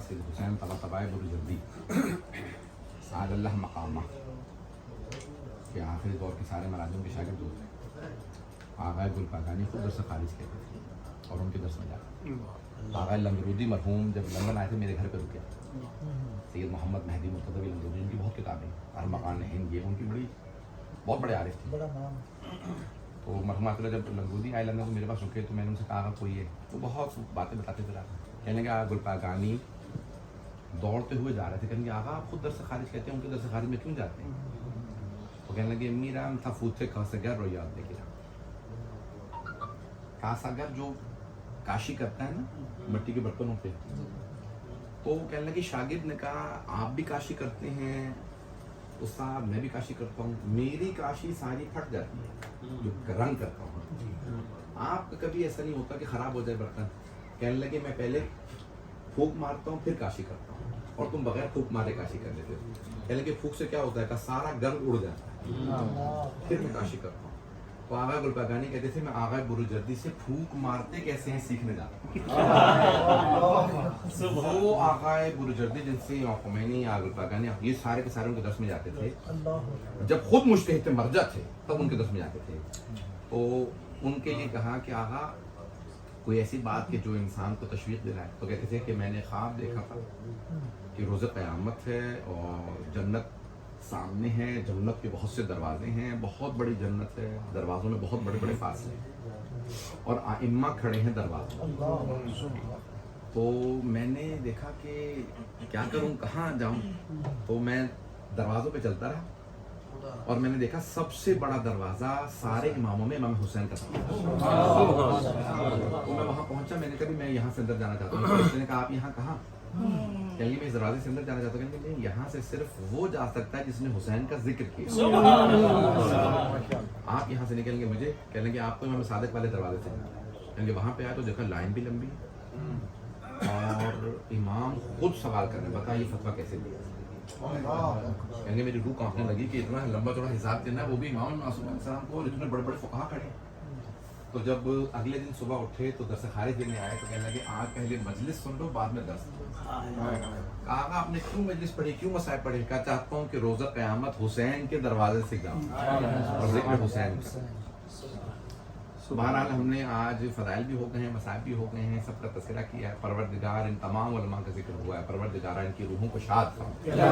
سید حسین طباطبائے برجردی سعد اللہ مقامہ کے آخری دور کے سارے مراجم کے شاگرد ہوتے ہیں. آغا گل پاکانی خود درس خارج کہتے تھے اور ان کے درس میں جاتے. آغا لنگرودی مرحوم جب لندن آئے تھے میرے گھر پہ رکے. سید محمد مہدی مرتضوی لنگرودی، ان کی بہت کتابیں، ارمغان ہند، یہ ان کی بہت بڑے عارف تھے. تو مرحوم عطیہ جب لنگرودی آئے لندن تو میرے پاس رکے تو میں نے ان سے کہا کوئی ہے، تو بہت باتیں بتاتے تھے. کہنے لگا گل پاکانی دوڑتے ہوئے جا رہے تھے. کہنے لگے آغا آپ خود درس خارج کہتے ہیں، ان کے درس خارج میں کیوں جاتے ہیں؟ تو کہنے لگے میرا تھا فوت سے کاسگر رو یاد لے کے جا. کاسگر جو کاشی کرتا ہے نا مٹی کے برتنوں پہ، تو کہنے لگے شاگرد نے کہا آپ بھی کاشی کرتے ہیں استاد، میں بھی کاشی کرتا ہوں، میری کاشی ساری پھٹ جاتی ہے جو رنگ کرتا ہوں، آپ کا کبھی ایسا نہیں ہوتا کہ خراب ہو جائے برتن؟ کہنے لگے میں پہلے پھونک مارتا ہوں پھر کاشی کرتا ہوں اور تم بغیر پھونک مارے کاشی کر لیتے ہو. کہنے لگے پھونک سے کیا ہوتا ہے کہ سارا گرد اڑ جاتا ہے پھر میں کاشی کرتا ہوں. تو آغا گل پاکانی کہتے تھے میں آغا برجردی سے پھونک مارتے کیسے ہیں سیکھنے جاتا ہوں. وہ آغا برجردی جن سے امام خمینی، آغا گل پاکانی، یہ سارے کے سارے ان کے درس میں جاتے تھے. جب خود مجتہد تھے، مرجع تھے، تب ان کے درس میں جاتے تھے. تو ان کے لیے کہا کہ آغا کوئی ایسی بات کہ جو انسان کو تشویق دلائے. تو کہتے تھے کہ میں نے خواب دیکھا تھا کہ روز قیامت ہے اور جنت سامنے ہے، جنت کے بہت سے دروازے ہیں، بہت بڑی جنت ہے، دروازوں میں بہت بڑے بڑے فاصلے ہیں اور ائمہ کھڑے ہیں دروازوں. تو میں نے دیکھا کہ کیا کروں، کہاں جاؤں. تو میں دروازوں پہ چلتا رہا اور میں نے دیکھا سب سے بڑا دروازہ سارے اماموں میں امام حسین کا تھا. تو میں وہاں پہنچا، میں نے کہا میں یہاں سے اندر جانا چاہتا ہوں. اس نے کہا آپ یہاں کہاں؟ کہ میں اس دروازے سے اندر جانا چاہتا ہوں. کہ نہیں، یہاں سے صرف وہ جا سکتا ہے جس نے حسین کا ذکر کیا. آپ یہاں سے نکلیں گے مجھے کہنے لگے آپ کو امام صادق والے دروازے سے. کہیں گے وہاں پہ آئے تو دیکھا لائن بھی لمبی اور امام خود سوال کر رہے ہیں بتا یہ فتویٰ کیسے دیا. کہیں گے میری روح کانپنے لگی کہ اتنا لمبا چوڑا حساب دینا ہے، وہ بھی امام معصوم علیہ السلام کو، اتنے بڑے بڑے فقہا کھڑے. تو جب اگلے دن صبح اٹھے تو درس خارج دینے آئے تو کہنے لگے آج پہلے مجلس سن لو بعد میں درس. کہا آپ نے کیوں مجلس پڑھی، کیوں مسائل پڑھے؟ کہا چاہتا ہوں کہ روزہ قیامت حسین کے دروازے سے جاؤں اور ذکر حسین. بہرحال ہم نے آج فضائل بھی ہو گئے ہیں، مسائل بھی ہو گئے ہیں، سب کا تذکرہ کیا ہے. پروردگار ان تمام علماء کا ذکر ہوا ہے. پروردگار ان کی روحوں کو شاد فرمائے.